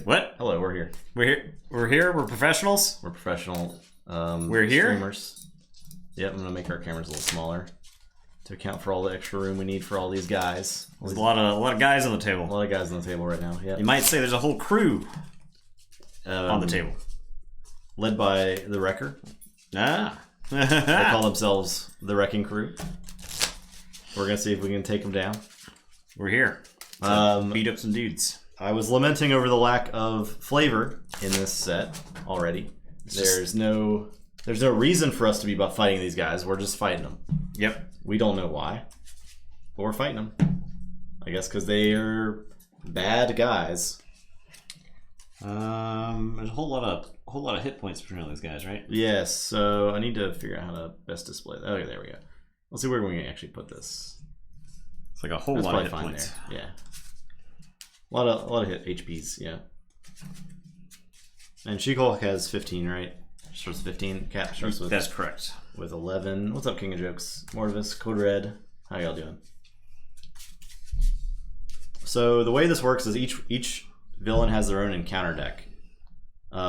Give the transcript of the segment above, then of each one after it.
What? Hello, we're here. We're here. We're professionals. We're professional. We're here. Streamers. Yep, I'm gonna make our cameras a little smaller to account for all the extra room we need for all these guys. There's a lot of guys on the table. A lot of guys on the table right now. Yeah. You might say there's a whole crew on the table, led by the Wrecker. Ah. They call themselves the Wrecking Crew. We're gonna see if we can take them down. We're here. Beat up some dudes. I was lamenting over the lack of flavor in this set already. There's no reason for us to be about fighting these guys. We're just fighting them. Yep. We don't know why, but we're fighting them. I guess because they are bad guys. There's a whole lot of hit points between all these guys, right? Yes. So I need to figure out how to best display that. Okay, there we go. Let's see where we can actually put this. It's like a whole lot of hit points. There. Yeah. A lot of hit HPs, yeah. And She-Hulk has 15, right? Starts 15. Cap starts with. That's correct. With 11. What's up, King of Jokes? Mortivis, Code Red. How y'all doing? So the way this works is each villain has their own encounter deck.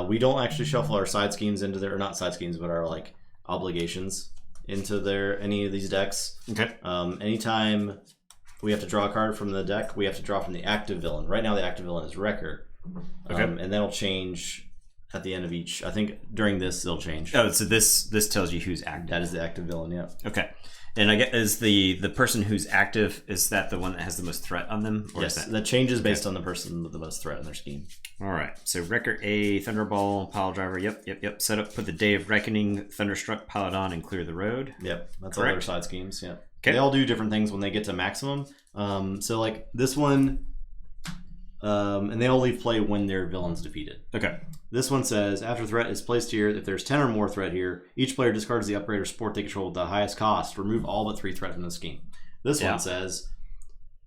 We don't actually shuffle our side schemes into their, or not side schemes, but our like obligations into any of these decks. Okay. Anytime we have to draw a card from the deck, we have to draw from the active villain. Right now the active villain is Wrecker. Okay. And that'll change at the end of each. I think during this it'll change. Oh, so this tells you who's active. That is the active villain, yeah. Okay. And I guess is the person who's active, is that the one that has the most threat on them? Or yes, that changes based on the person with the most threat in their scheme. All right. So Wrecker A, Thunderball, Pile Driver. Yep. Set up, put the Day of Reckoning, Thunderstruck, pile it on, and clear the road. Yep. That's all their side schemes. Yeah. Okay. They all do different things when they get to maximum. So like this one, and they all leave play when their villain's defeated. Okay. This one says, after threat is placed here, if there's 10 or more threat here, each player discards the upgrade or support they control with the highest cost. Remove all but 3 threat from the scheme. This one says,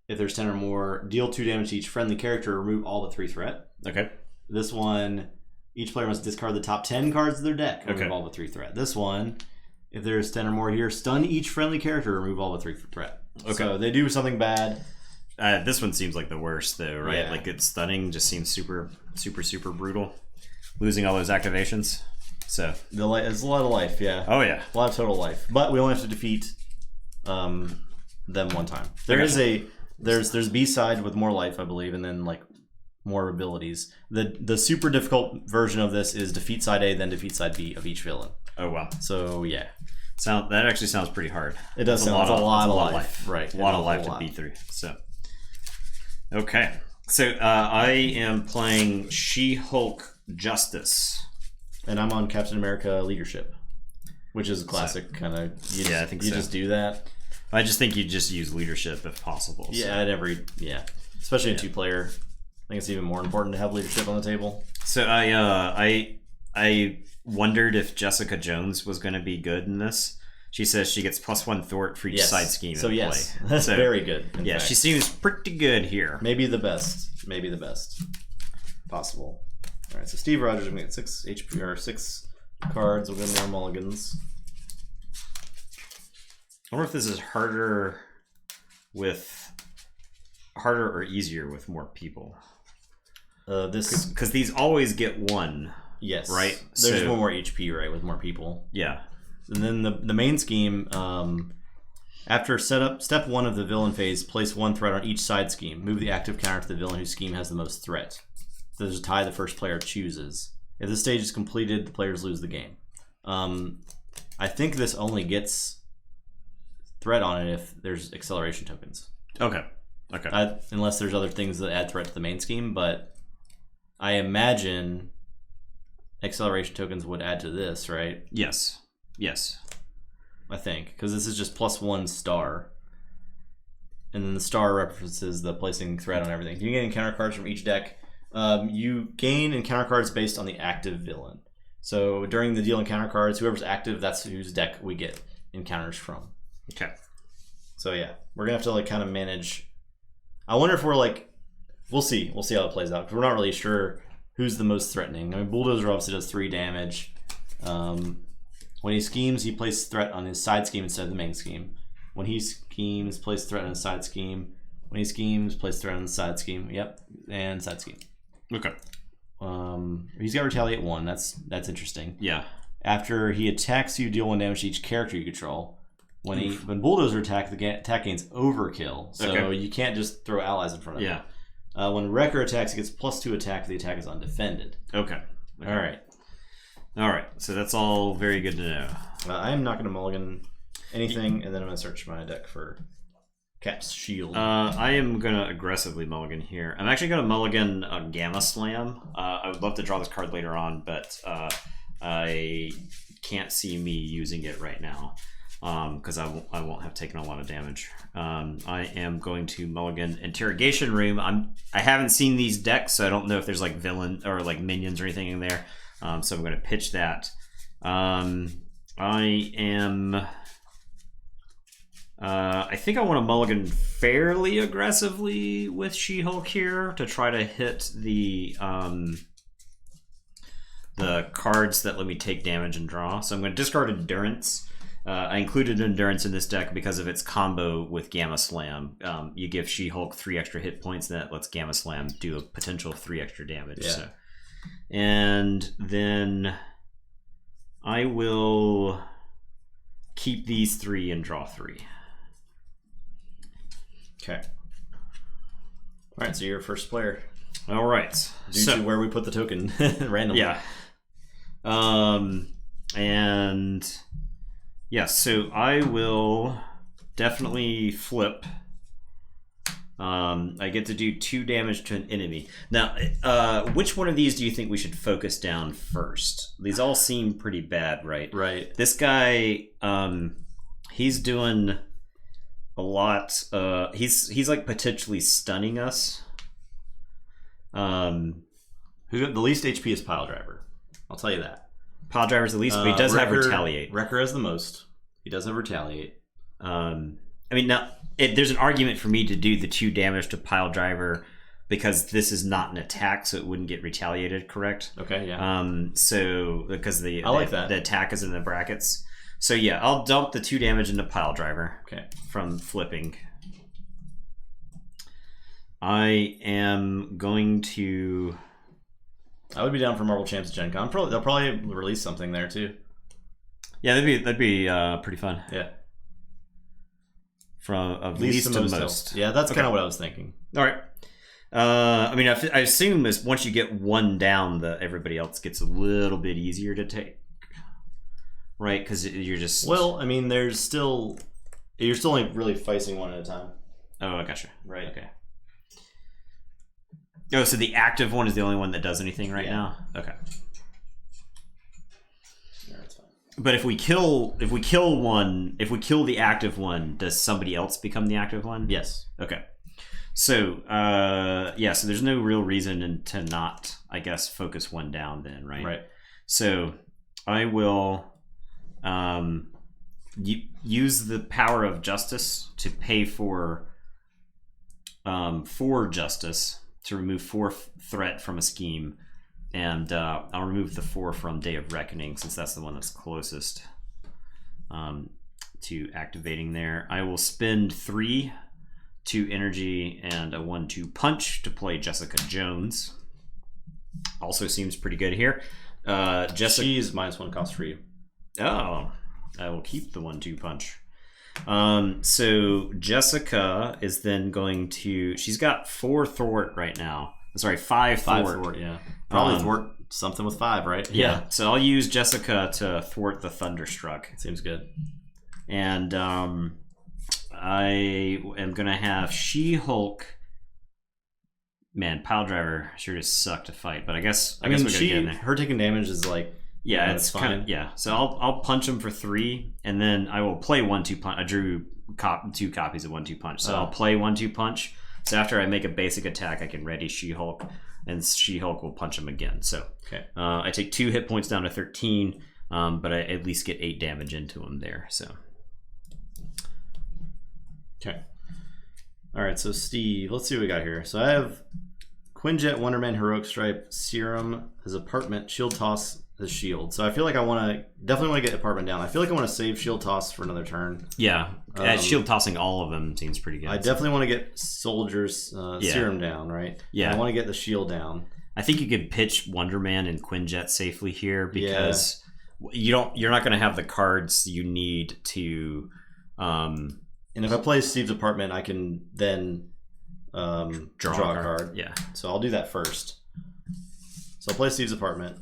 if there's 10 or more, deal 2 damage to each friendly character, remove all but 3 threat. Okay. This one, each player must discard the top 10 cards of their deck, remove all but 3 threat. This one, if there's 10 or more here, stun each friendly character, remove all but 3 threat. Okay. So they do something bad. This one seems like the worst, though, right? Yeah. Like it's stunning, just seems super brutal. Losing all those activations, so it's a lot of life, yeah. Oh yeah, a lot of total life. But we only have to defeat them one time. There's B side with more life, I believe, and then like more abilities. The super difficult version of this is defeat side A, then defeat side B of each villain. Oh wow. So yeah, that actually sounds pretty hard. It does sound a lot of life, right? A lot of life to beat through. So okay, so I am playing She-Hulk Justice, and I'm on Captain America Leadership, which is a classic kind of. I think you just do that. I just think you just use leadership if possible. Yeah, so. Especially in 2-player. I think it's even more important to have leadership on the table. So I wondered if Jessica Jones was going to be good in this. She says she gets +1 thwart for each side scheme. So yes, that's very good. Yeah, fact. She seems pretty good here. Maybe the best possible. All right, so Steve Rogers will get 6 HP or 6 cards. We'll get more mulligans. I wonder if this is harder or easier with more people. Because these always get 1. Yes. Right. There's one more HP, right, with more people. Yeah. And then the main scheme. After setup, step 1 of the villain phase, place 1 threat on each side scheme. Move the active counter to the villain whose scheme has the most threat. There's a tie the first player chooses. If this stage is completed, the players lose the game. I think this only gets threat on it if there's acceleration tokens. Okay. Unless there's other things that add threat to the main scheme, but I imagine acceleration tokens would add to this, right? Yes. I think, because this is just +1 star. And then the star references the placing threat on everything. You get encounter cards from each deck. You gain encounter cards based on the active villain. So during the deal encounter cards, whoever's active, that's whose deck we get. encounters from. Okay. So yeah, we're gonna have to like kind of manage. I wonder if we're like, we'll see how it plays out. Because we're not really sure who's the most threatening. I mean, Bulldozer obviously does 3 damage. When he schemes, he places threat on his side scheme instead of the main scheme. When he schemes, places threat on his side scheme. When he schemes, places threat on the side scheme. Yep, and side scheme. Okay. He's got Retaliate 1. That's interesting. Yeah. After he attacks you, deal 1 damage to each character you control. When Bulldozer attack, the attack gains overkill, so you can't just throw allies in front of him. When Wrecker attacks, he gets +2 attack if the attack is undefended. Okay. All right. So that's all very good to know. I am not going to mulligan anything, and then I'm going to search my deck for Cap's Shield. I am going to aggressively mulligan here. I'm actually going to mulligan a Gamma Slam. I would love to draw this card later on, but I can't see me using it right now. Because I won't have taken a lot of damage. I am going to mulligan Interrogation Room. I haven't seen these decks, so I don't know if there's like villain or like minions or anything in there. So I'm going to pitch that. I think I want to mulligan fairly aggressively with She-Hulk here to try to hit the cards that let me take damage and draw. So I'm going to discard Endurance. I included Endurance in this deck because of its combo with Gamma Slam. You give She-Hulk 3 extra hit points, and that lets Gamma Slam do a potential 3 extra damage. Yeah. So. And then I will keep these 3 and draw 3. Okay. All right, so you're first player. All right. Due to where we put the token randomly. Yeah. And... yes, so I will definitely flip. I get to do 2 damage to an enemy. Now, which one of these do you think we should focus down first? These all seem pretty bad, right? Right. This guy, he's doing a lot. He's like potentially stunning us. The least HP is Pile Driver. I'll tell you that. Pile Driver's the least, but he does have Retaliate. Wrecker has the most. He does have Retaliate. I mean, now there's an argument for me to do the 2 damage to Pile Driver because this is not an attack, so it wouldn't get retaliated, correct? Okay, yeah. So because I like that. The attack is in the brackets. So yeah, I'll dump the 2 damage into Pile Driver. Okay. From flipping. I am going to. I would be down for Marvel Champs Gen Con. They'll probably release something there too. Yeah, that'd be pretty fun. Yeah. From least to most. Yeah, that's kind of what I was thinking. All right. I mean, I assume is once you get 1 down, everybody else gets a little bit easier to take, right? Because you're just. Well, I mean, you're still only really facing 1 at a time. Oh, I gotcha. Right. Okay. Oh, so the active one is the only one that does anything right now? Okay. Yeah, that's fine. But if we kill the active one, does somebody else become the active one? Yes. Okay. So, so there's no real reason to not, I guess, focus 1 down then, right? Right. So, I will use the power of justice to pay for justice. To remove 4 threat from a scheme, and I'll remove the 4 from Day of Reckoning since that's the one that's closest to activating there. I will spend 3 2 energy and a 1/2 punch to play Jessica Jones. Also seems pretty good here. Jessica, she's -1 cost for you. Oh, I will keep the 1/2 punch. So Jessica is then going to. She's got 4 thwart right now. Sorry, 5 thwart. Yeah, probably thwart something with 5, right? Yeah. So I'll use Jessica to thwart the Thunderstruck. Seems good. And I am gonna have She-Hulk. Man, Pile Driver sure just suck to fight, but I guess we're gonna get in there. Her taking damage is like. Yeah, it's fine. So I'll punch him for 3, and then I will play 1/2 punch. I drew 2 copies of 1/2 punch, so I'll play 1/2 punch. So after I make a basic attack, I can ready She-Hulk, and She-Hulk will punch him again. So I take 2 hit points down to 13, but I at least get 8 damage into him there. So Okay. All right, so Steve, let's see what we got here. So I have Quinjet, Wonderman, Heroic Stripe, Serum, his Apartment, Shield Toss, his Shield. So I feel like I definitely want to get Apartment down. I feel like I want to save Shield Toss for another turn. Yeah, Shield Tossing all of them seems pretty good. I definitely want to get Soldier's Serum down, right? Yeah. And I want to get the Shield down. I think you could pitch Wonderman and Quinjet safely here because you're not going to have the cards you need to. And if I play Steve's Apartment, I can then draw a card. Yeah. So I'll do that first. So I'll play Steve's Apartment.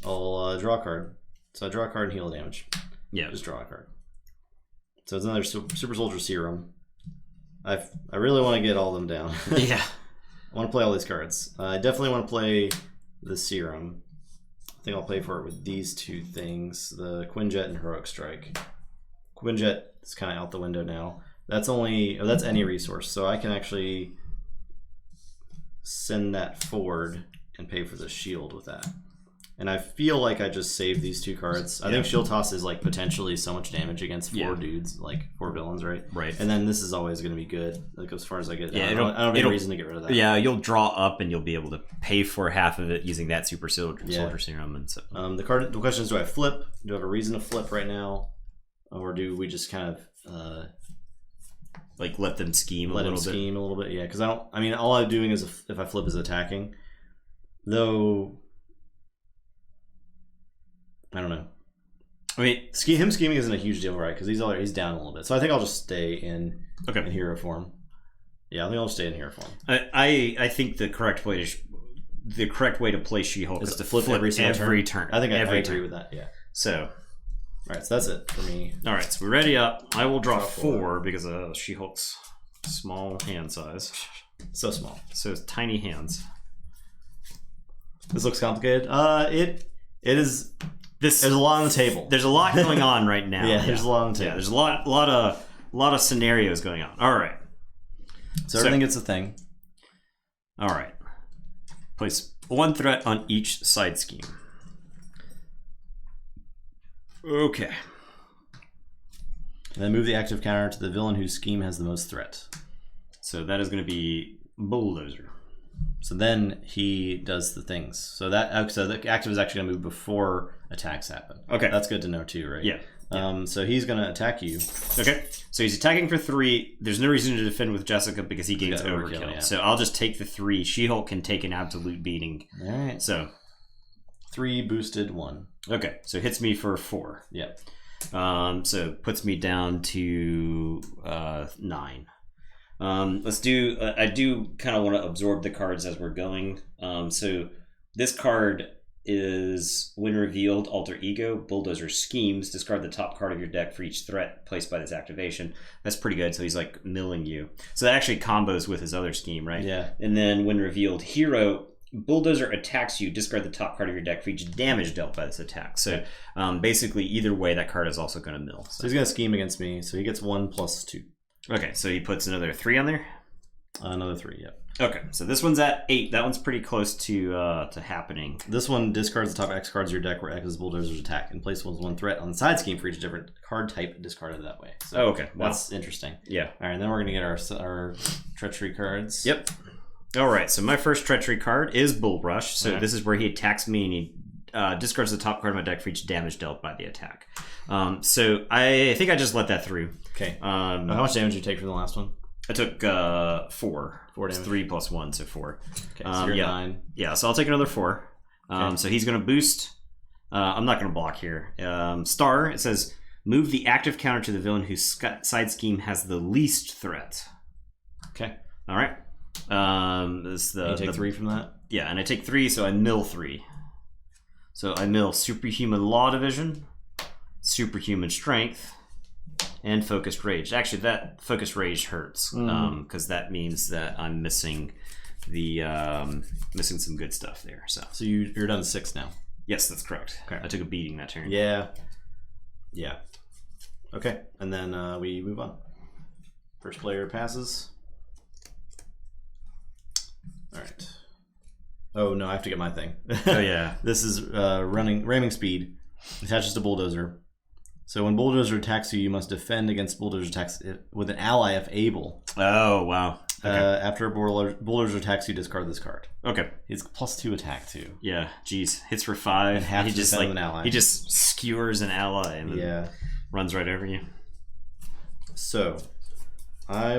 I'll draw a card. So I draw a card and heal damage. Yeah. Just draw a card. So it's another Super Soldier Serum. I really want to get all of them down. Yeah. I want to play all these cards. I definitely want to play the Serum. I think I'll play for it with these two things, the Quinjet and Heroic Strike. Quinjet is kind of out the window now. That's any resource, so I can actually send that forward and pay for the shield with that. And I feel like I just saved these two cards. I think Shield Toss is like potentially so much damage against 4 dudes, like 4 villains, right? Right. And then this is always going to be good, like as far as I get. Yeah, I don't have any reason to get rid of that. Yeah, you'll draw up and you'll be able to pay for half of it using that Super Soldier Serum. And so. The question is, do I flip? Do I have a reason to flip right now? Or do we just kind of like let them scheme a little bit? Yeah, because all I'm doing is if I flip is attacking. Though I don't know. I mean, him scheming isn't a huge deal, right? Because he's down a little bit. So I think I'll just stay in hero form. Yeah, I think I'll stay in hero form. I think the correct way to play She-Hulk is to flip every turn. I think I agree with that. Yeah. So. All right, so that's it for me. All right, so we're ready up. I will draw 4 because of She-Hulk's small hand size. So small. So it's tiny hands. This looks complicated. It is. There's a lot on the table. There's a lot going on right now. There's a lot on the table. Yeah, there's a lot of scenarios going on. All right. So everything gets a thing. All right. Place 1 threat on each side scheme. Okay. And then move the active counter to the villain whose scheme has the most threat. So that is going to be Bulldozer. So then he does the things. So the active is actually going to move before attacks happen. Okay. That's good to know too, right? Yeah. So he's going to attack you. Okay. So he's attacking for 3. There's no reason to defend with Jessica because he gains overkill. Yeah. So I'll just take the 3. She-Hulk can take an absolute beating. All right. So 3 boosted 1. Okay. So hits me for 4. Yep. So puts me down to 9. Let's do. I do kind of want to absorb the cards as we're going. So this card is when revealed, Alter Ego, Bulldozer Schemes. Discard the top card of your deck for each threat placed by this activation. That's pretty good. So he's like milling you. So that actually combos with his other scheme, right? Yeah. And then when revealed, Hero. Bulldozer attacks you, discard the top card of your deck for each damage dealt by this attack. So basically, either way, that card is also going to mill. So he's going to scheme against me. So he gets 1 plus 2. Okay, so he puts another 3 on there? Another 3, yep. Okay, so this one's at 8. That one's pretty close to happening. This one discards the top X cards of your deck where X is Bulldozer's attack and place 1 threat on the side scheme for each different card type discarded that way. So okay. That's interesting. Yeah. All right, then we're going to get our treachery cards. Yep. All right, so my first treachery card is Bull Rush. So this is where he attacks me and he discards the top card of my deck for each damage dealt by the attack. So I think I just let that through. Okay. How much damage did you take from the last one? I took 4. 4 damage. 3 plus 1, so 4. Okay, so you're 9. Yeah, so I'll take another 4. Okay. So he's going to boost. I'm not going to block here. Star, it says, move the active counter to the villain whose side scheme has the least threat. Okay. All right. You take 3 from that? Yeah, and I take 3, so I mill 3. So I mill Superhuman Law Division, Superhuman Strength, and Focused Rage. Actually, that Focused Rage hurts because that means that I'm missing the missing some good stuff there. So you're down to 6 now. Yes, that's correct. Okay. I took a beating that turn. Yeah. Okay, and then we move on. First player passes. All right. Oh no, I have to get my thing. Oh yeah. This is ramming speed. Attaches to Bulldozer. So when Bulldozer attacks you, you must defend against Bulldozer attacks with an ally if able. Oh, wow. Okay. After a Bulldozer attacks you, discard this card. Okay. He's +2 attack too. Yeah, jeez. Hits for 5. And half he just an ally. He just skewers an ally and then runs right over you. So I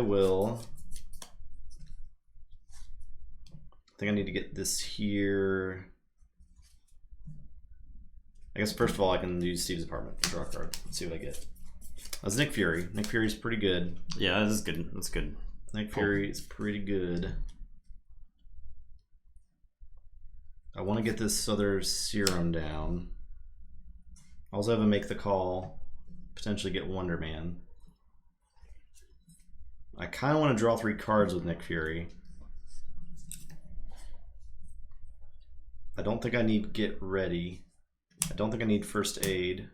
think I need to get this here. I guess first of all I can use Steve's apartment and draw a card. Let's see what I get. That's Nick Fury. Nick Fury's pretty good. Yeah, this is good. That's good. Nick Fury is pretty good. I want to get this other serum down. I also have a make the call. Potentially get Wonder Man. I kind of want to draw 3 cards with Nick Fury. I don't think I need Get Ready. I don't think I need First Aid.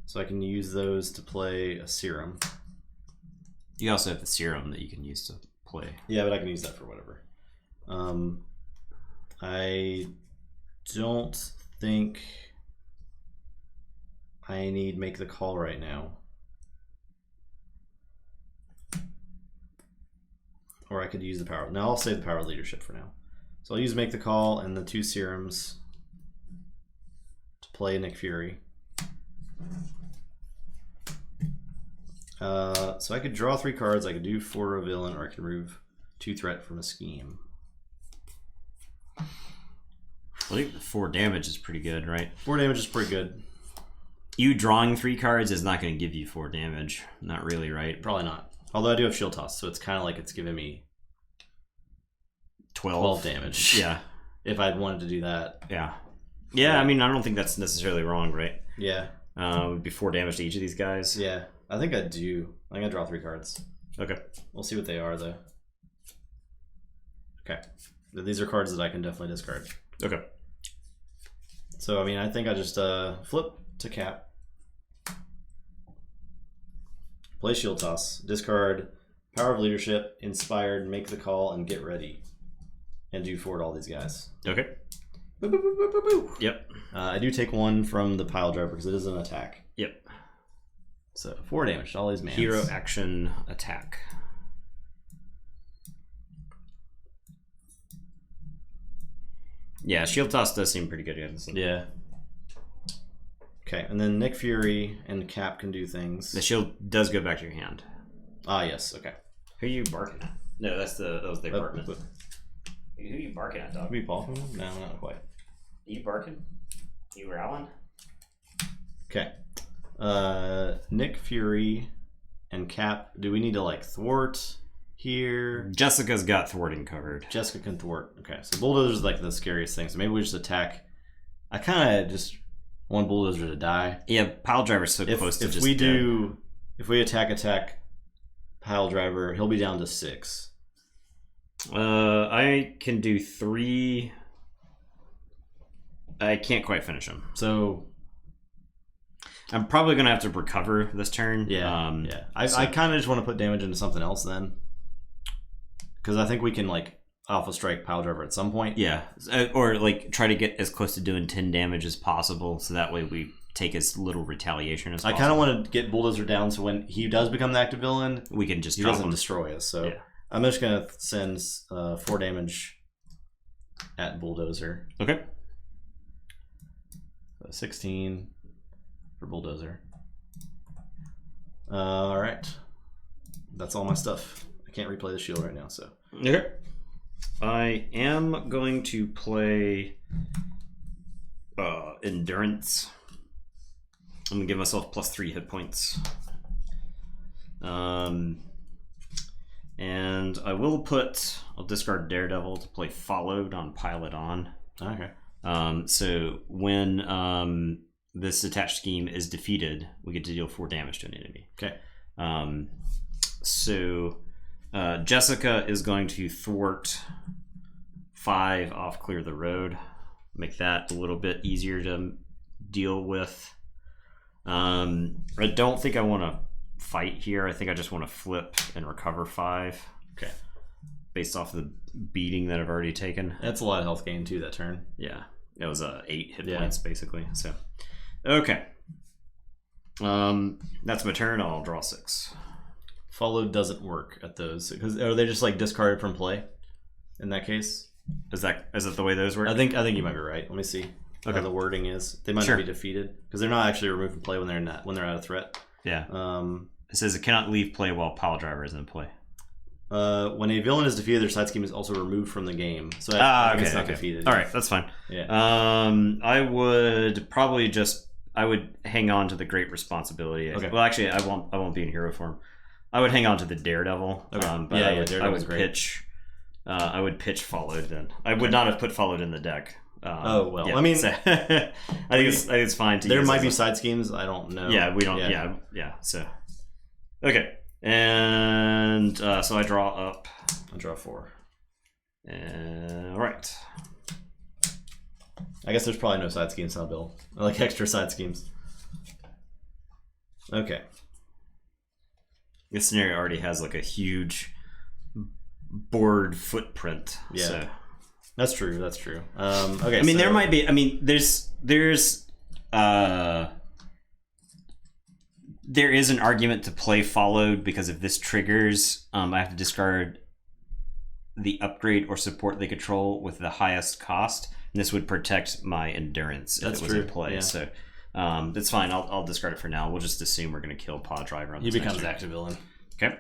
So I can use those to play a serum. You also have the serum that you can use to play. Yeah, but I can use that for whatever. I don't think I need Make the Call right now. Or I could use the power. Now I'll save the Power of Leadership for now. So I'll use Make the Call and the 2 serums to play Nick Fury. So I could draw 3 cards. I could do 4 a villain, or I could remove 2 threat from a scheme. I think 4 damage is pretty good, right? 4 damage is pretty good. You drawing 3 cards is not going to give you 4 damage. Not really, right? Probably not. Although I do have Shield Toss, so it's kind of like it's giving me 12 damage. Yeah. If I'd wanted to do that. Yeah. Yeah, I mean, I don't think that's necessarily wrong, right? Yeah. Would be 4 damage to each of these guys. Yeah. I think I do. I think I draw 3 cards. Okay. We'll see what they are, though. Okay. These are cards that I can definitely discard. Okay. So, I mean, I think I just flip to Cap. Play Shield Toss. Discard Power of Leadership, Inspired, Make the Call, and Get Ready. And do forward all these guys. Okay. Boop, boop, boop, boop, boop, boop. Yep. I do take 1 from the Pile Driver because it is an attack. Yep. So 4 damage to all these mans. Hero action attack. Yeah, Shield Toss does seem pretty good against them. Yeah. Okay, and then Nick Fury and Cap can do things. The shield does go back to your hand. Ah, yes. Okay. Who are you barking at? No, that was the apartment. Who are you barking at, dog? Are we barking? No, not quite. Are you barking? You growling? Okay. Nick Fury and Cap. Do we need to like thwart here? Jessica's got thwarting covered. Jessica can thwart. Okay, so Bulldozer's like the scariest thing. So maybe we just attack. I kind of just want Bulldozer to die. Yeah, Pile Driver's so close to just dead. If we attack Pile Driver, he'll be down to 6. I can do 3. I can't quite finish him. So I'm probably gonna have to recover this turn. Yeah. I kind of just want to put damage into something else then, because I think we can like Alpha Strike Pile Driver at some point. Yeah, or like try to get as close to doing 10 damage as possible, so that way we take as little retaliation as possible. I kind of want to get Bulldozer down, so when he does become the active villain, we can just he doesn't destroy us. So yeah. I'm just gonna send 4 damage at Bulldozer. Okay. 16 for Bulldozer. All right, that's all my stuff. I can't replay the shield right now, so. Okay. I am going to play Endurance. I'm gonna give myself +3 hit points. And I'll discard Daredevil to play Followed on Pilot On. Okay. So when this attached scheme is defeated, we get to deal 4 damage to an enemy. Okay. Jessica is going to thwart 5 off Clear the Road. Make that a little bit easier to deal with. I don't think I want to fight here. I think I just want to flip and recover 5. Okay. Based off the beating that I've already taken. That's a lot of health gain too that turn. Yeah. It was 8 hit points basically. So Okay. That's my turn. I'll draw 6. Followed doesn't work at those because are they just like discarded from play? In that case, is that the way those work? I think you might be right. Let me see how the wording is. They might not be defeated because they're not actually removed from play when they're out of threat. Yeah. It says it cannot leave play while Pile Driver is in play. When a villain is defeated, their side scheme is also removed from the game. So I think it's not defeated. All right, that's fine. Yeah. I would probably I would hang on to the Great Responsibility. Okay. Well, actually, I won't be in hero form. I would hang on to the Daredevil. Okay. But I would pitch. I would pitch Followed then. I would not have put Followed in the deck. I mean, so, I think it's fine to. There might be side schemes. I don't know. Yeah, we don't. Yeah. So, okay, and so I draw up. I draw 4. All right. I guess there's probably no side schemes now, Bill. Like extra side schemes. Okay. This scenario already has like a huge board footprint. Yeah, so. That's true. Okay. I mean, there might be. I mean, there is an argument to play Followed because if this triggers, I have to discard the upgrade or support they control with the highest cost. And this would protect my endurance if it was in play. Yeah. So that's fine. I'll discard it for now. We'll just assume we're going to kill Pod Driver on this. He becomes active villain. Okay.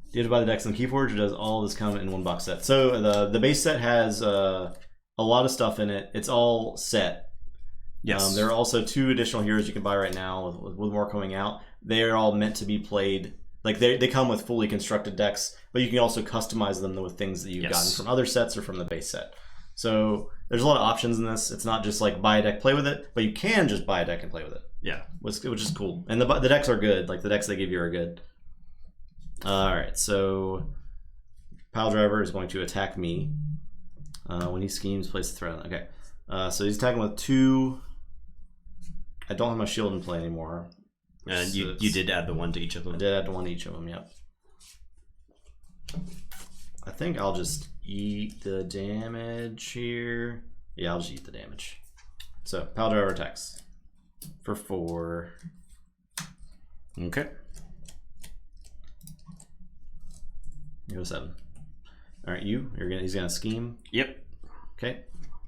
Do you have to buy the decks in Keyforge, or does all this come in one box set? So the base set has a lot of stuff in it. It's all set. Yes. There are also 2 additional heroes you can buy right now with more coming out. They are all meant to be played. Like they come with fully constructed decks, but you can also customize them with things that you've gotten from other sets or from the base set. So there's a lot of options in this. It's not just like buy a deck, play with it, but you can just buy a deck and play with it. Yeah. Which is cool. And the decks are good. Like the decks they give you are good. All right, so Pile Driver is going to attack me. When he schemes, place the threat. Okay, so he's attacking with 2. I don't have my shield in play anymore. And you did add the 1 to each of them. I did add the 1 to each of them. Yep. I think I'll just eat the damage here. Yeah, I'll just eat the damage. So Pile Driver attacks for 4. Okay. You go 7. All right, he's gonna scheme. Yep. Okay.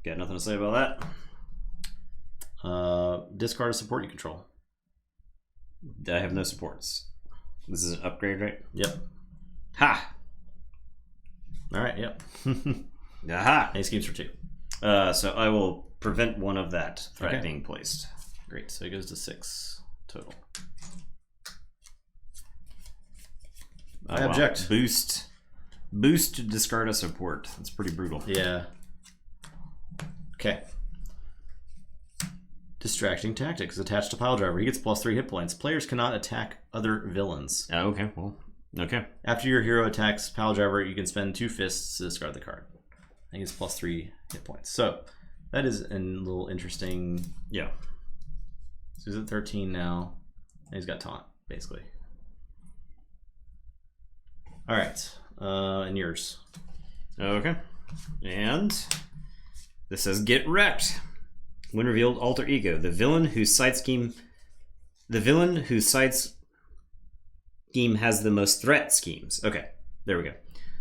Got nothing to say about that. Discard a support you control. I have no supports. This is an upgrade, right? Yep. Ha! All right, yep. Aha! He schemes for 2. So I will prevent 1 of that threat being placed. Great, so he goes to 6 total. I object. Boost to discard a support. That's pretty brutal. Yeah. Okay. Distracting Tactics attached to Pile Driver. He gets +3 hit points. Players cannot attack other villains. Okay, well, okay. After your hero attacks Pile Driver, you can spend 2 fists to discard the card. He gets +3 hit points. So that is a little interesting. Yeah. So he's at 13 now. And he's got taunt, basically. All right, and yours. Okay, and this says get wrecked. When revealed, alter ego. The villain whose side scheme has the most threat schemes. Okay, there we go.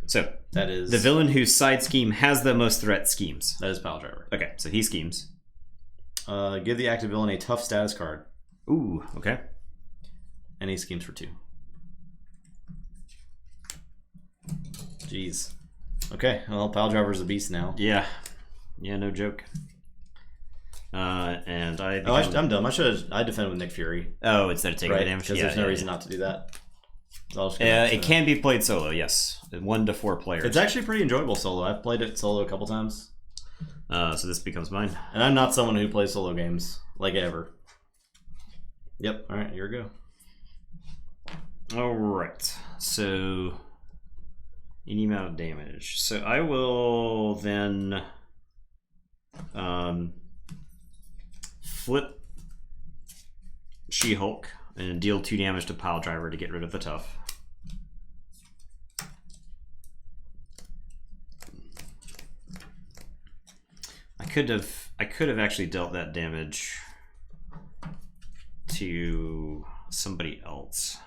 So that is the villain whose side scheme has the most threat schemes. That is Pile Driver. Okay, so he schemes. Give the active villain a tough status card. Ooh, okay. And he schemes for 2. Jeez. Okay, well, Pile Driver's a beast now. Yeah. Yeah, no joke. And I'm dumb. I defended with Nick Fury. Oh, instead of taking the damage? Because there's no reason not to do that. It can be played solo, yes. 1 to 4 players. It's actually pretty enjoyable solo. I've played it solo a couple times. So this becomes mine. And I'm not someone who plays solo games, like ever. Yep, alright, here we go. Alright, so any amount of damage. So I will then flip She-Hulk and deal 2 damage to Pile Driver to get rid of the tough. I could have actually dealt that damage to somebody else.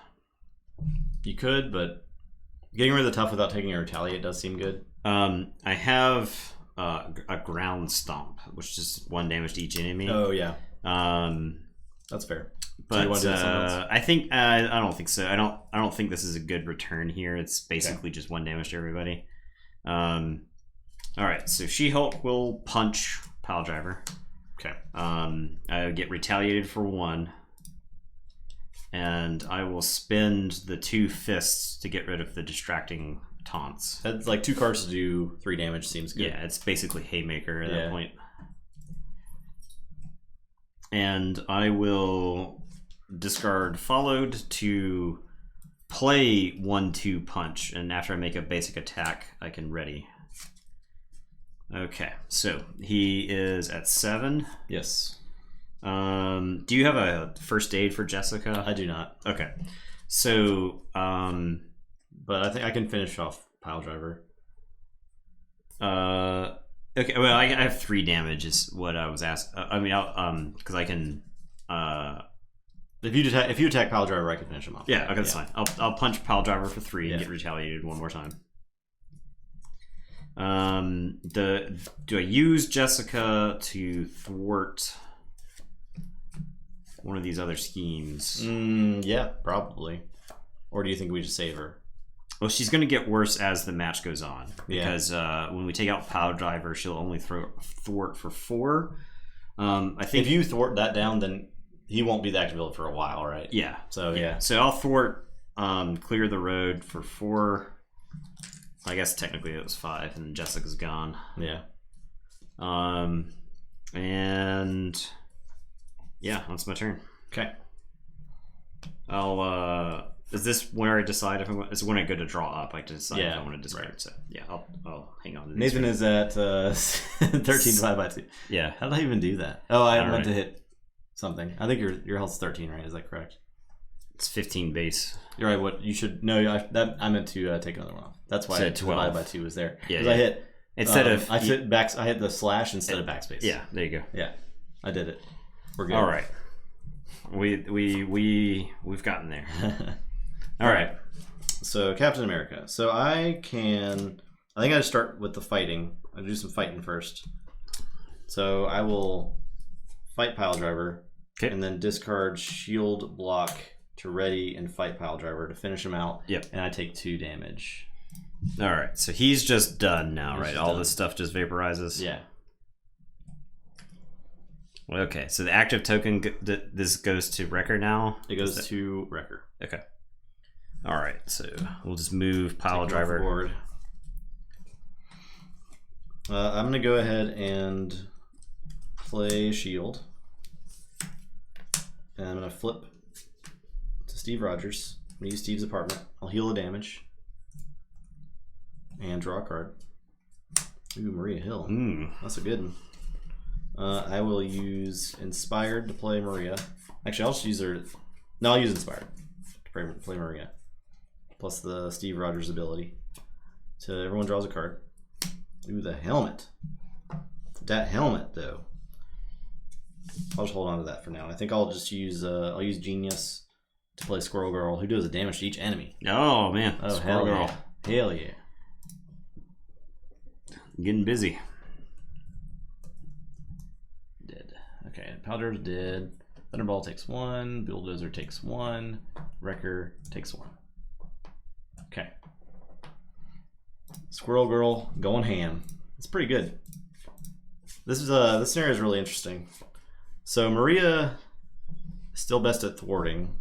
You could, but getting rid of the tough without taking a retaliate does seem good. I have a ground stomp, which is 1 damage to each enemy. Oh yeah. That's fair. But so I think I don't think so. I don't think this is a good return here. It's basically just 1 damage to everybody. All right, so She-Hulk will punch Piledriver. Okay. I get retaliated for 1, and I will spend the 2 fists to get rid of the distracting taunts. That's like 2 cards to do 3 damage. Seems good. Yeah, it's basically Haymaker at that point. And I will discard Followed to play 1/2 punch, and after I make a basic attack, I can ready. Okay, so he is at 7. Yes. Do you have a first aid for Jessica? I do not. Okay, so but I think I can finish off Piledriver. Okay, well, I have 3 damage is what I was asked. I mean, I'll because I can. If you attack Piledriver, I can finish him off. Yeah, okay, that's fine. I'll punch Piledriver for 3 and get retaliated 1 more time. Do I use Jessica to thwart one of these other schemes? Yeah, probably. Or do you think we just save her? Well, she's going to get worse as the match goes on. Because when we take out Piledriver, she'll only thwart for 4. I think if you thwart that down, then he won't be the active ability for a while, right? Yeah. So yeah. So I'll thwart, clear the road for 4. I guess technically it was 5, and Jessica's gone. Yeah. And yeah, that's my turn. Okay. I'll is this where I decide if I'm? It's when I go to draw up. I decide if I want to discard. Right. So yeah, I'll hang on to this. Nathan is at 13 divided by 2. Yeah. How did I even do that? Oh, I meant to hit something. I think your health's 13, right? Is that correct? It's 15 base. You're right. What you should no. I meant to take another one off. That's why 12 divided by 2 was there. Yeah. Because I hit instead of I hit the slash instead of backspace. Yeah. There you go. Yeah. I did it. We're good. All right. We've gotten there. All right. So Captain America. So I think I just start with the fighting. I'll do some fighting first. So I will fight Piledriver, and then discard Shield Block to ready and fight Piledriver to finish him out. Yep. And I take 2 damage. All right. So he's just done now, right? All this stuff just vaporizes. Yeah. Okay. So the active token, this goes to Wrecker now. It goes to Wrecker. Okay. All right. So we'll just move Piledriver forward. I'm gonna go ahead and play Shield, and I'm gonna flip to Steve Rogers. I'm gonna use Steve's apartment. I'll heal the damage and draw a card. Ooh, Maria Hill. That's a good one. I will use Inspired to play Maria. Actually, I'll just use her. No, I'll use Inspired to play Maria. Plus the Steve Rogers ability. So everyone draws a card. Ooh, the helmet. That helmet, though. I'll just hold on to that for now. I think I'll just use I'll use Genius to play Squirrel Girl, who does damage to each enemy. Oh man, oh Squirrel Girl, hell yeah, getting busy. Dead. Okay, Powder's dead. Thunderball takes 1. Bulldozer takes 1. Wrecker takes 1. Okay. Squirrel Girl going ham. It's pretty good. This scenario is really interesting. So Maria is still best at thwarting.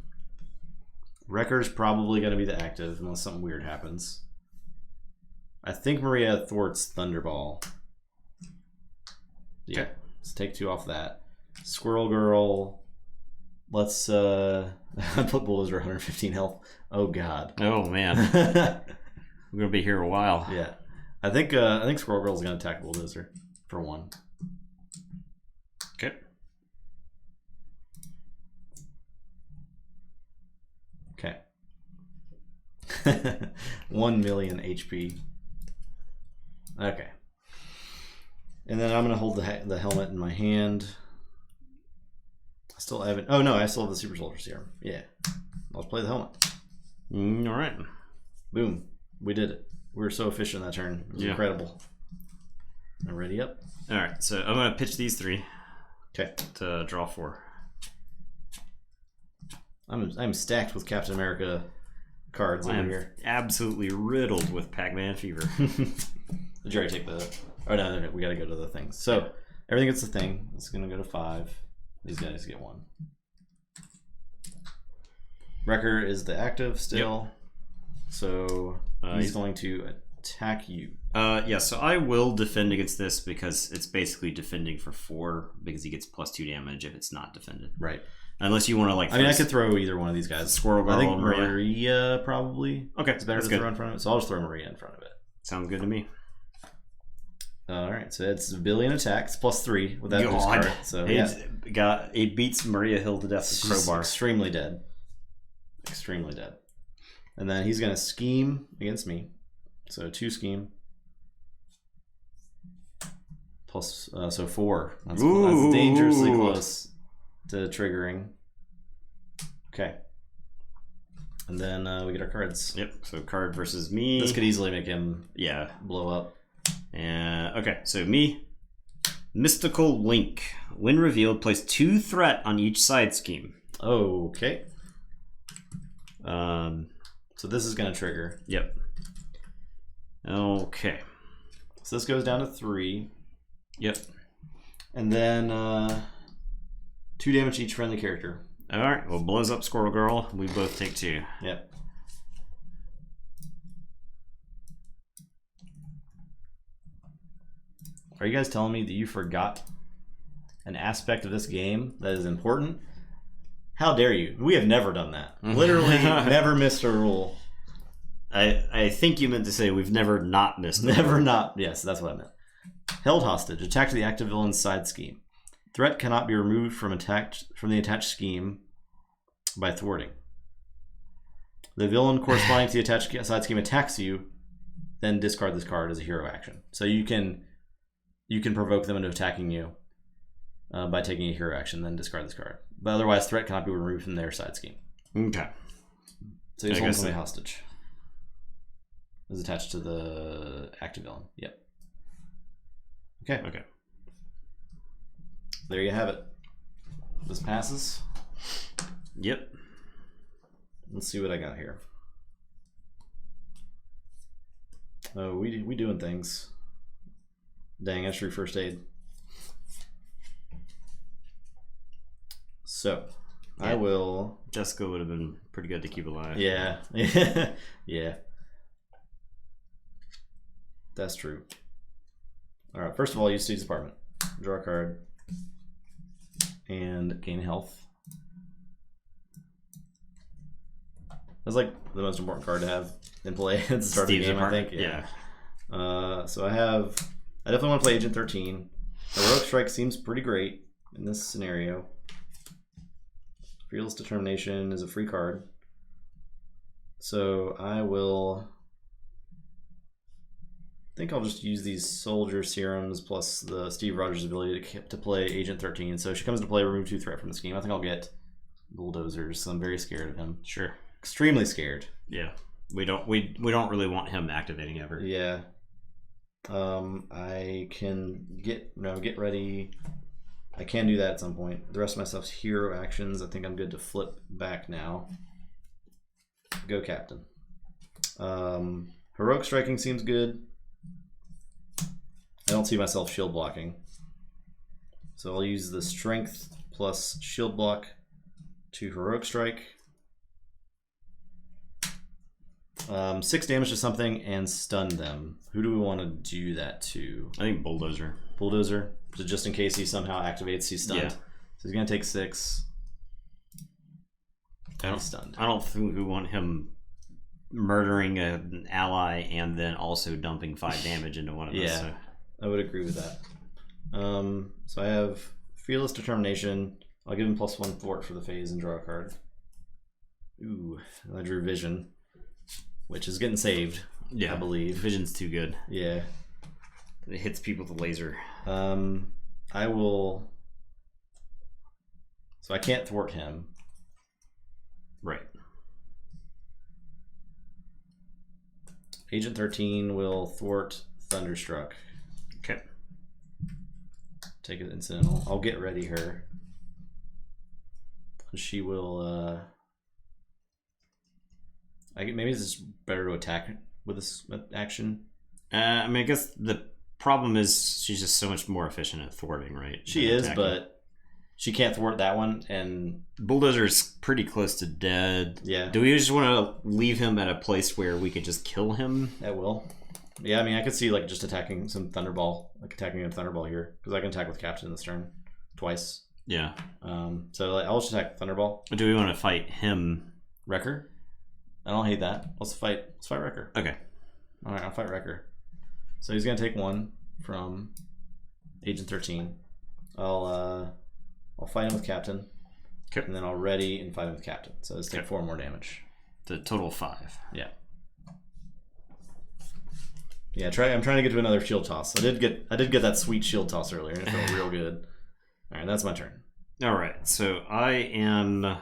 Wrecker's probably going to be the active unless something weird happens. I think Maria thwarts Thunderball. Yeah. Okay. Let's take 2 off that. Squirrel Girl. Let's put Bulldozer 115 health. Oh god. Oh man. We're gonna be here a while. Yeah. I think Squirrel Girl's gonna attack Bulldozer for 1. Okay. Okay. 1 million HP. Okay. And then I'm going to hold the helmet in my hand. I still haven't... Oh, no, I still have the Super Soldier Serum. Yeah. Let's play the helmet. All right. Boom. We did it. We were so efficient that turn. It was incredible. I'm ready up. All right, so I'm going to pitch these 3. Okay. To draw 4. I'm stacked with Captain America cards over here. Absolutely riddled with Pac-Man fever. Did you already take the... Oh, no, we got to go to the things. So, everything gets a thing. It's going to go to 5. These guys get 1. Wrecker is the active still. Yep. So, he's going to attack you. Yeah, so I will defend against this because it's basically defending for 4 because he gets +2 damage if it's not defended. Right. Unless you want to like... I mean, I could throw either one of these guys. Squirrel Girl, I think Maria probably. Okay, it's better to throw in front of it. So I'll just throw Maria in front of it. Sounds good to me. Alright, so it's billion attacks +3 with that boost card. So it beats Maria Hill to death with crowbar. Extremely dead. Extremely dead. And then he's going to scheme against me. So 2 scheme. Plus, so 4. That's dangerously close to triggering. Okay. And then we get our cards. Yep, so card versus me. This could easily make him blow up. And okay, so me, Mystical Link. When revealed, place 2 threat on each side scheme. Okay. So this is going to trigger. Yep. Okay. So this goes down to 3. Yep. And then 2 damage to each friendly character. All right. Well, blows up Squirrel Girl. We both take 2. Yep. Are you guys telling me that you forgot an aspect of this game that is important? How dare you? We have never done that. Literally never missed a rule. I think you meant to say we've never not missed. Never not. Yes, that's what I meant. Held hostage. Attack to the active villain's side scheme. Threat cannot be removed from the attached scheme by thwarting. The villain corresponding to the attached side scheme attacks you, then discard this card as a hero action. So you can provoke them into attacking you by taking a hero action, then discard this card. But otherwise, threat cannot be removed from their side scheme. Okay. So he's holding somebody hostage. Is attached to the active villain. Yep. Okay. Okay. There you have it. This passes. Yep. Let's see what I got here. Oh, we doing things. Dang, I should first aid. So, yeah. I will... Jessica would have been pretty good to keep alive. Yeah. Yeah. That's true. Alright, first of all, use Steve's Department. Draw a card. And gain health. That's like the most important card to have in play at the start of the game, I think. Yeah. So I definitely want to play Agent 13. Heroic Strike seems pretty great in this scenario. Fearless Determination is a free card. So I think I'll just use these Soldier Serums plus the Steve Rogers ability to play Agent 13. So if she comes to play, remove 2 threat from the scheme. I think I'll get Bulldozers, so I'm very scared of him. Sure. Extremely scared. Yeah. We don't really want him activating ever. Yeah. I can get ready. I can do that at some point. The rest of my stuff's hero actions. I think I'm good to flip back now. Go Captain. Heroic Striking seems good. I don't see myself shield blocking. So I'll use the Strength plus Shield Block to Heroic Strike. 6 damage to something and stun them. Who do we want to do that to? I think Bulldozer. Bulldozer. So just in case he somehow activates, he's stunned. Yeah. So he's going to take 6. He's stunned. I don't think we want him murdering an ally and then also dumping 5 damage into one of us. Yeah, so. I would agree with that. So I have Fearless Determination. I'll give him +1 thwart for the phase and draw a card. Ooh, I drew Vision, which is getting saved. Yeah, I believe. Vision's too good. Yeah. It hits people with a laser. I will. So I can't thwart him. Right. Agent 13 will thwart Thunderstruck. Okay. Take an incidental. I'll get ready her. She will. Maybe it's just better to attack with this action. I mean, I guess the problem is she's just so much more efficient at thwarting, right? She is, but she can't thwart that one, and Bulldozer's pretty close to dead. Yeah. Do we just want to leave him at a place where we could just kill him? That will. Yeah, I mean, I could see like just attacking some Thunderball, like attacking a Thunderball here, because I can attack with Captain this turn twice. Yeah. So like, I'll just attack Thunderball. Do we want to fight him? Wrecker? I don't hate that. Let's fight Wrecker. Okay. All right, I'll fight Wrecker. So he's gonna take one from Agent 13. I'll fight him with Captain. Okay. And then I'll ready and fight him with Captain. So let's take 4 more damage. The total 5. Yeah. Yeah, I'm trying to get to another shield toss. I did get that sweet shield toss earlier, and it felt real good. All right, that's my turn. All right, so I am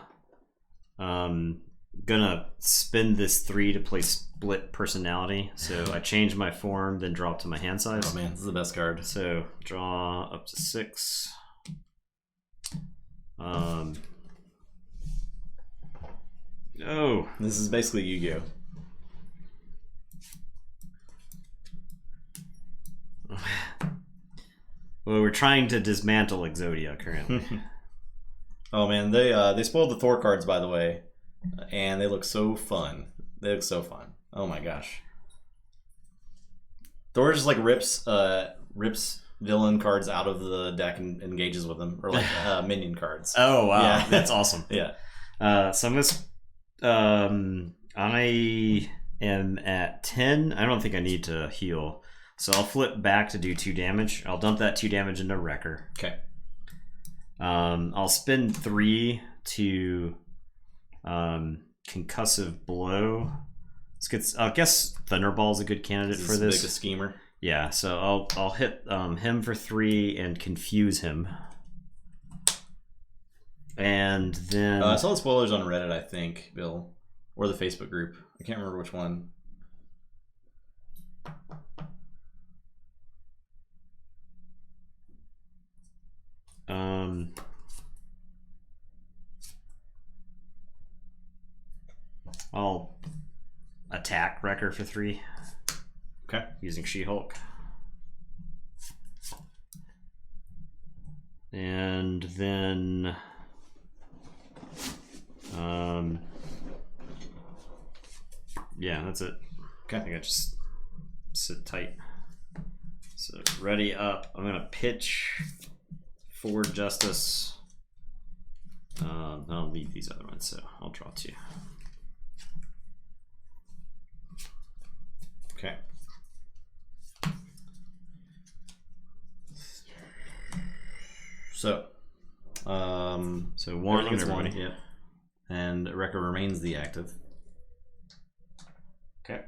gonna spend this 3 to play split personality. So I change my form, then drop to my hand size. Oh man, this is the best card. So draw up to 6. Oh, this is basically Yu-Gi-Oh. Well, we're trying to dismantle Exodia currently. Oh man, they spoiled the Thor cards, by the way, and they look so fun. They look so fun. Oh my gosh. Thor just like rips villain cards out of the deck and engages with them, or like minion cards. Oh wow, yeah. That's awesome. Yeah. So I'm gonna. I am at 10. I don't think I need to heal. So I'll flip back to do 2 damage. I'll dump that 2 damage into Wrecker. Okay. I'll spend 3 to concussive blow. I guess Thunderball's a good candidate for this. Big a schemer. Yeah, so I'll hit him for 3 and confuse him. And then I saw the spoilers on Reddit, I think, Bill, or the Facebook group. I can't remember which one. I'll attack Wrecker for 3. Okay. Using She-Hulk. And then yeah, that's it. Okay. I think I just sit tight. So ready up. I'm gonna pitch Forward Justice. I'll leave these other ones, so I'll draw 2. Okay. So, so 1 on everybody. Yeah. And Wrecker remains the active. Okay.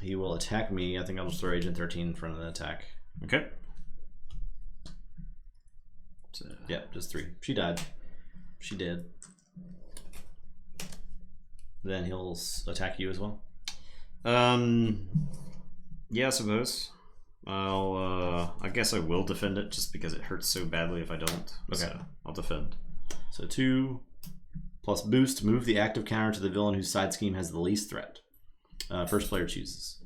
He will attack me. I think I'll just throw Agent 13 in front of the attack. Okay. So, yeah, just 3. She died. She did. Then he'll attack you as well. Yeah, I suppose. I guess I will defend it just because it hurts so badly if I don't. Okay. So I'll defend. So 2 plus boost. Move the active counter to the villain whose side scheme has the least threat. First player chooses.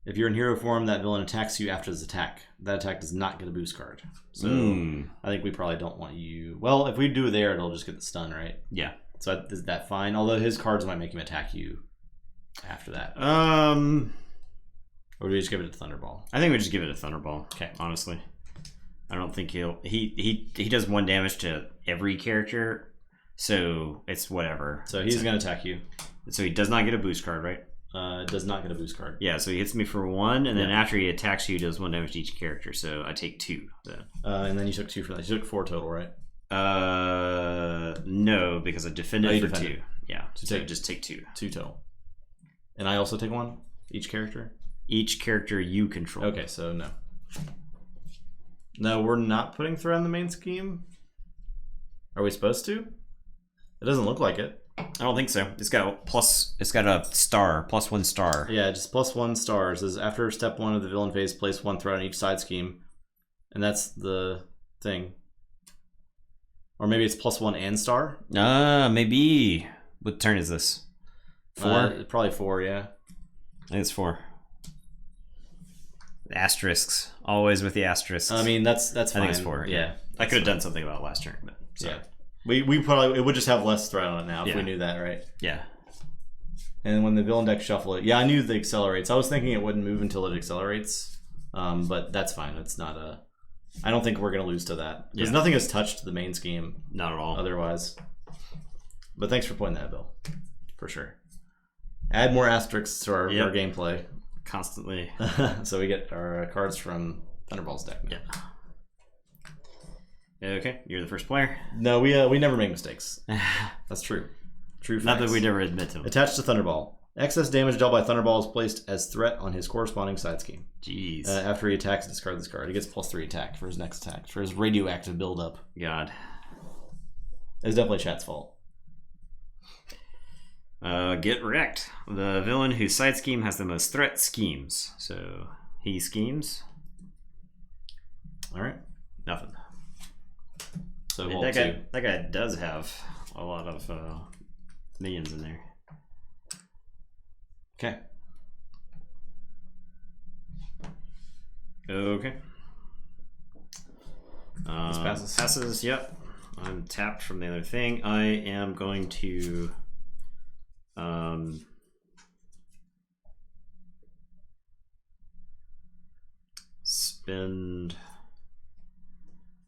If you're in hero form, that villain attacks you after this attack. That attack does not get a boost card. So I think we probably don't want you. Well, if we do it there, it'll just get the stun, right? Yeah. So is that fine? Although his cards might make him attack you after that. Or do we just give it to Thunderball? I think we just give it a Thunderball. Okay. Honestly, I don't think he does 1 damage to every character, so it's whatever. So he's gonna attack you. So he does not get a boost card, right? Does not get a boost card. Yeah. So he hits me for 1, and then after he attacks you, he does 1 damage to each character. So I take 2. Then. And then you took 2 for that. You took 4 total, right? No, because I defended for 2. Yeah. So just take 2. 2 total. And I also take 1 each character. Each character you control. Okay, so no. No, we're not putting threat in the main scheme. Are we supposed to? It doesn't look like it. I don't think so. It's got a star, +1 star. Yeah, just +1 stars. Is after step 1 of the villain phase, place 1 threat on each side scheme. And that's the thing. Or maybe it's +1 and star? Maybe. What turn is this? 4? Probably 4, yeah. I think it's 4. Asterisks. Always with the asterisks. I mean, that's fine. I think it's 4. Yeah. I could have done something about it last turn, but yeah. We probably, it would just have less threat on it now if we knew that, right? Yeah. And when the villain deck shuffle it, yeah, I knew the accelerates. I was thinking it wouldn't move until it accelerates, but that's fine. It's not a. I don't think we're gonna lose to that because nothing has touched the main scheme. Not at all. Otherwise. But thanks for pointing that, Bill. For sure. Add more asterisks to our gameplay. Constantly. So we get our cards from Thunderball's deck now. Yeah. Okay, you're the first player. No, we never make mistakes. That's true. True facts. Not that we never admit to them. Attached to Thunderball. Excess damage dealt by Thunderball is placed as threat on his corresponding side scheme. Jeez. After he attacks, discard this card. He gets +3 attack for his next attack. For his radioactive buildup. God. It's definitely chat's fault. Get wrecked. The villain whose side scheme has the most threat schemes. So he schemes. Alright. Nothing. So that guy does have a lot of minions in there. Okay. Okay. This passes. Passes, yep. I'm tapped from the other thing. I am going to spend.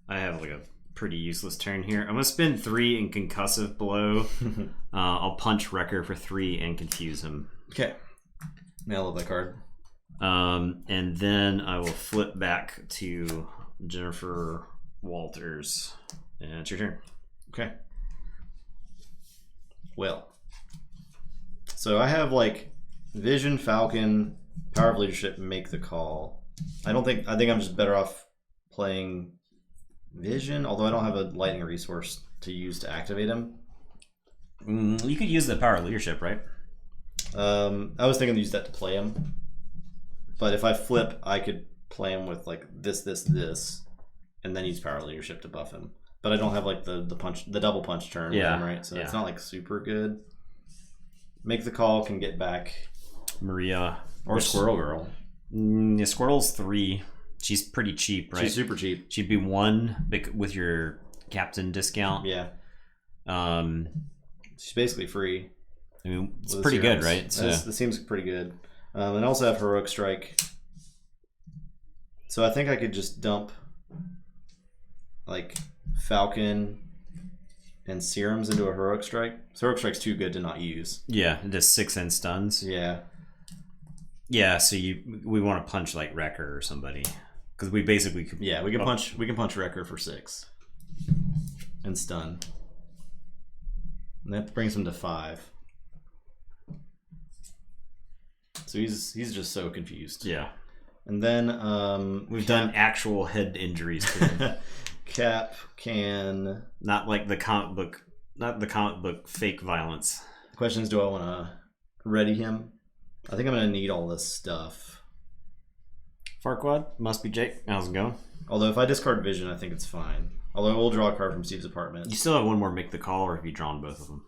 I have like a pretty useless turn here. I'm gonna spend 3 in concussive blow. I'll punch Wrecker for 3 and confuse him. Okay. I love that card. And then I will flip back to Jennifer Walters. And it's your turn. Okay. Well. So I have like Vision, Falcon, Power of Leadership, Make the Call. I think I'm just better off playing Vision, although I don't have a lightning resource to use to activate him. You could use the Power of Leadership, right? I was thinking to use that to play him. But if I flip, I could play him with like this, and then use Power of Leadership to buff him. But I don't have like the double punch turn with him, right? So it's not like super good. Make the Call can get back Maria or Squirrel Girl. The Squirrel's 3. She's pretty cheap, right? She's super cheap. She'd be 1 with your captain discount. Yeah. She's basically free. I mean, it's pretty good, right? So this seems pretty good. And I also have Heroic Strike. So I think I could just dump like Falcon and Serums into a Heroic Strike. So Heroic Strike's too good to not use. Yeah, it does 6 and stuns. Yeah. Yeah, so we want to punch like Wrecker or somebody. Because we basically could, we can punch Wrecker for 6. And stun. And that brings him to 5. So he's just so confused. Yeah. And then we've done actual head injuries to him. Cap can not like the comic book fake violence. The question is, do I want to ready him? I think I'm gonna need all this stuff. Farquaad, must be Jake. How's it going? Although if I discard Vision, I think it's fine. Although I will draw a card from Steve's apartment. You still have one more Make the Call, or have you drawn both of them?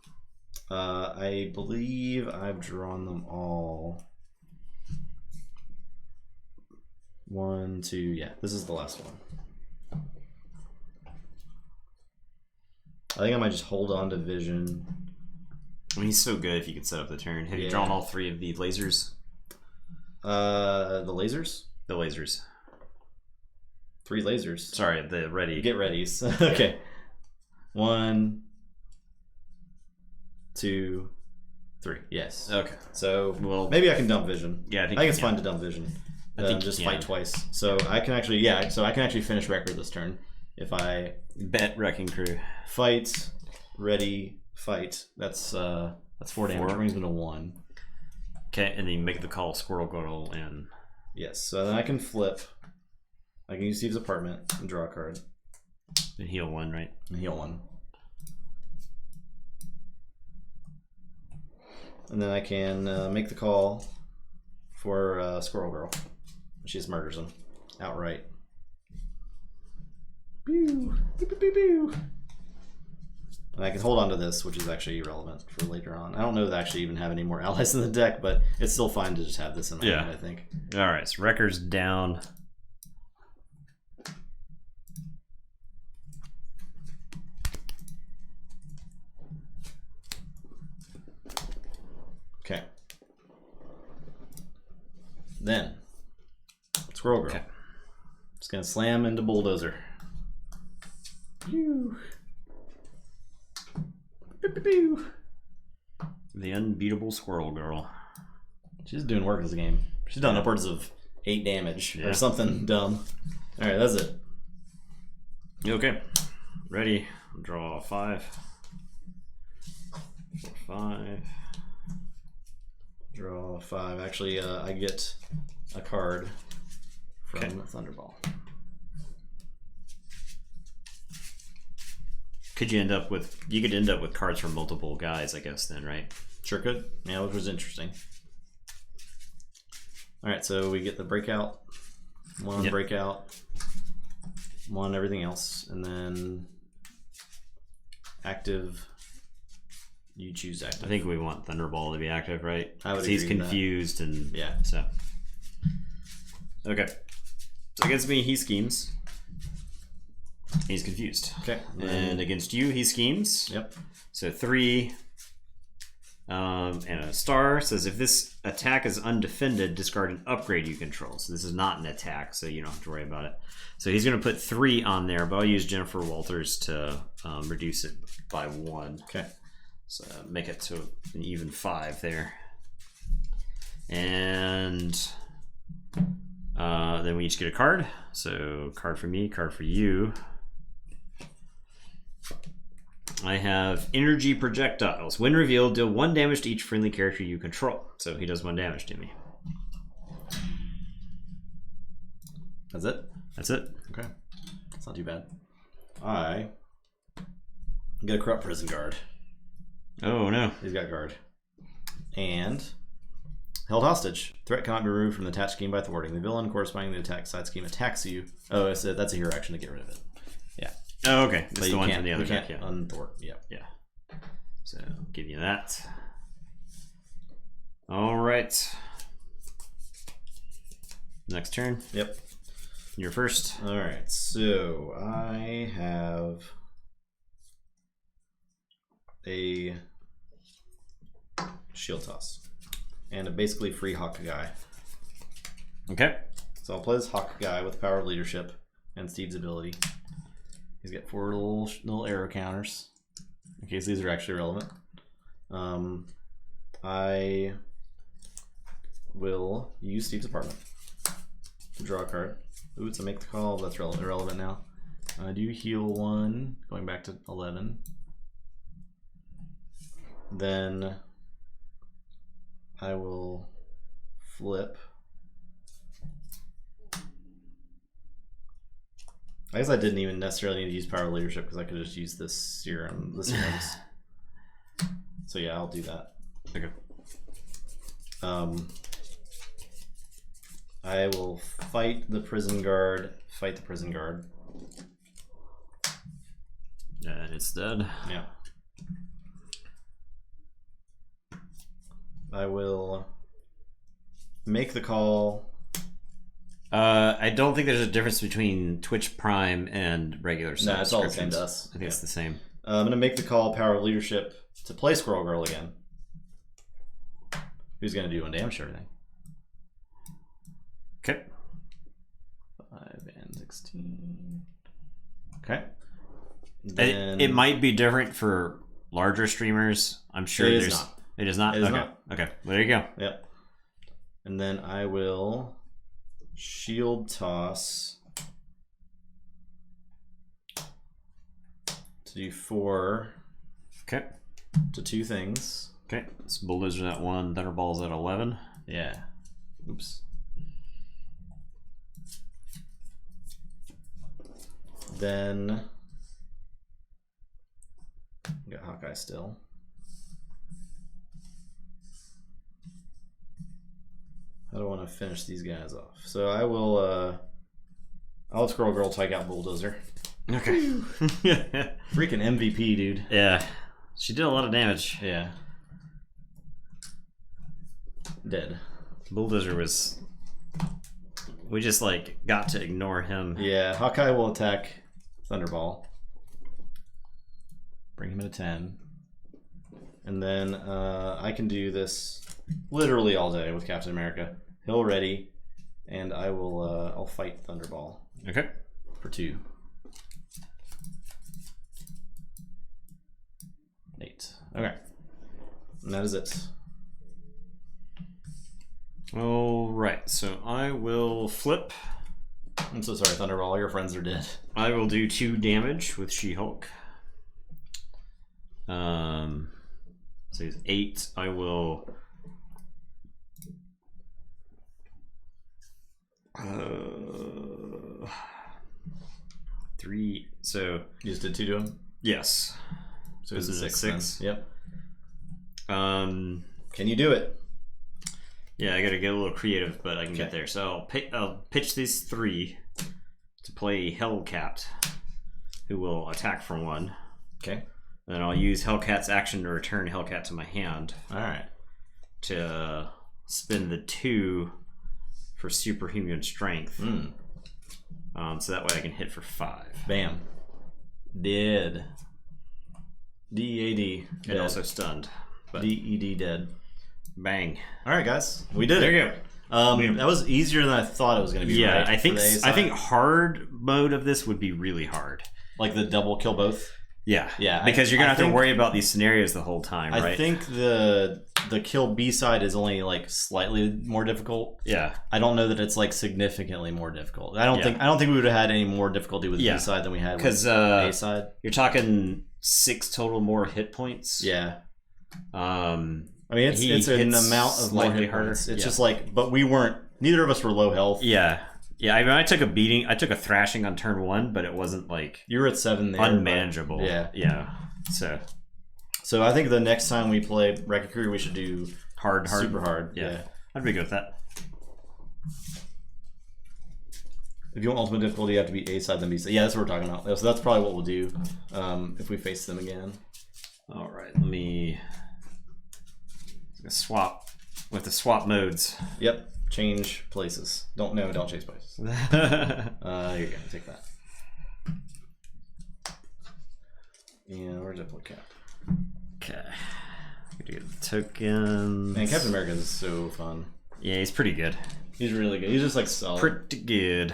I believe I've drawn them all. 1, 2, yeah. This is the last one. I think I might just hold on to Vision. I mean, he's so good if you could set up the turn. Have you drawn all 3 of the lasers? The lasers? The lasers. 3 lasers. Sorry, the ready. Get readies. Okay. 1, 2, 3. Yes. Okay. So maybe I can dump Vision. Yeah, I think it's fine to dump Vision. I think just fight twice. So I can actually finish Wrecker this turn if I bet Wrecking Crew. Fight, ready, fight. That's 4 damage. Brings me to 1. Okay, and then you Make the Call, Squirrel Girl, and yes. So then I can flip I can use Steve's apartment and draw a card. And heal 1, right? And heal 1. And then I can make the call for Squirrel Girl. She just murders him outright. Pew, pew, pew, pew, pew. And I can hold on to this, which is actually irrelevant for later on. I don't know that I actually even have any more allies in the deck, but it's still fine to just have this in my hand, I think. Alright, so Wrecker's down. Okay. Then, Squirrel Girl. Okay. Just gonna slam into Bulldozer. Pew. Pew, pew, pew. The unbeatable Squirrel Girl. She's doing work this game. She's done upwards of 8 damage or something dumb. Alright, that's it. Okay. Ready. Draw 5. 4, 5. Draw 5. Actually, I get a card from Thunderball. Could you end up with cards from multiple guys, I guess, then, right? Sure could. Yeah, which was interesting. Alright, so we get the breakout, 1 breakout, 1 everything else, and then active. You choose active. I think we want Thunderball to be active, right? I would. He's confused and yeah. So okay. So against me, he schemes. He's confused. Okay. And against you, he schemes. Yep. So 3 and a star says if this attack is undefended, discard an upgrade you control. So this is not an attack, so you don't have to worry about it. So he's going to put 3 on there, but I'll use Jennifer Walters to reduce it by 1. Okay. So make it to an even 5 there. And then we each get a card. So card for me, card for you. I have energy projectiles. When revealed, deal 1 damage to each friendly character you control. So he does 1 damage to me. That's it? That's it. Okay. That's not too bad. I get a corrupt prison guard. Oh no. He's got guard. And held hostage. Threat cannot be removed from the attached scheme by thwarting. The villain corresponding to the attack side scheme attacks you. Oh, so that's a hero action to get rid of it. Yeah. Oh, okay. That's the one from the other deck. Yeah. Unthwart. Yeah. Yeah. So I'll give you that. All right. Next turn. Yep. You're first. All right. So I have a shield toss and a basically free hawk guy. Okay. So I'll play this hawk guy with power of leadership and Steve's ability. He's got 4 little arrow counters in case these are actually relevant. I will use Steve's apartment to draw a card. Ooh, it's a make the call. That's irrelevant now. I do heal 1, going back to 11. Then I will flip. I guess I didn't even necessarily need to use power of leadership because I could just use this serum, the serums. So yeah, I'll do that. Okay. I will fight the prison guard. Fight the prison guard. And it's dead. Yeah. I will make the call. I don't think there's a difference between Twitch Prime and regular subscriptions. No, it's all the same to us. I think it's the same. I'm going to make the call, power of leadership, to play Squirrel Girl again. Who's going to do 1 damage to everything? Okay. 5 and 16. Okay. It might be different for larger streamers. I'm sure it there's. Is not. It is not? It is okay. not. Okay. Well, there you go. Yep. And then I will shield toss to do 4 Okay. to 2 things. Okay. So Bulldozer's at 1, Thunderball's at 11. Yeah. Oops. Then we got Hawkeye still. How do I want to finish these guys off? So I will. I'll Squirrel Girl take out Bulldozer. Okay. Freaking MVP, dude. Yeah, she did a lot of damage. Yeah. Dead. Bulldozer was. We just like got to ignore him. Yeah, Hawkeye will attack Thunderball. Bring him into 10. And then I can do this literally all day with Captain America. He'll ready, and I will I'll fight Thunderball. Okay. For 2. 8. Okay. And that is it. All right, so I will flip. I'm so sorry, Thunderball. All your friends are dead. I will do 2 damage with She-Hulk. So he's 8. I will. 3. So you just did 2 to him. Yes. So this is 6. Yep. Can you do it? Yeah, I gotta get a little creative, but I can get there. So I'll pitch these 3 to play Hellcat, who will attack for 1. Okay. Then I'll use Hellcat's action to return Hellcat to my hand. All right. To spend the 2 for superhuman strength. So that way I can hit for 5. Bam. Dead. D-E-A-D. And also stunned. D-E-D dead. Bang. All right, guys. We did it. There you go. That was easier than I thought it was going to be. Yeah, right, I think hard mode of this would be really hard. Like the double kill both? Yeah. Yeah. Because you're going to have to worry about these scenarios the whole time, right? I think the kill B side is only like slightly more difficult. Yeah. I don't know that it's like significantly more difficult. I don't think we would have had any more difficulty with B side than we had with A side. You're talking 6 total more hit points. Yeah. I mean, it's an amount of more hit points. It's just like, but neither of us were low health. Yeah. Yeah, I mean, I took a beating. I took a thrashing on turn 1, but it wasn't like... You were at 7 there. Unmanageable. Yeah. Yeah. So I think the next time we play Wrecking Crew, we should do hard. Super hard. Yeah. I'd be good with that. If you want ultimate difficulty, you have to be A side then B side. Yeah, that's what we're talking about. So that's probably what we'll do if we face them again. All right, let me swap with the swap modes. Yep. Change places. Don't chase places. Here you go. Take that. And where's that cap? Okay. Get the tokens. Man, Captain America is so fun. Yeah, he's pretty good. He's really good. He's just like solid. Pretty good.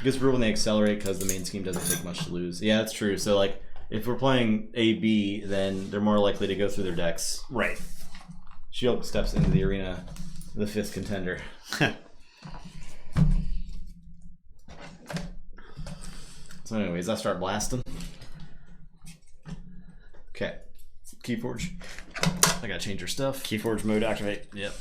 Gets real when they accelerate because the main scheme doesn't take much to lose. Yeah, that's true. So like, if we're playing A/B, then they're more likely to go through their decks. Right. She-Hulk steps into the arena, the 5th contender. So anyways, I start blasting. Okay. Keyforge. I gotta change your stuff. Keyforge mode activate. Yep.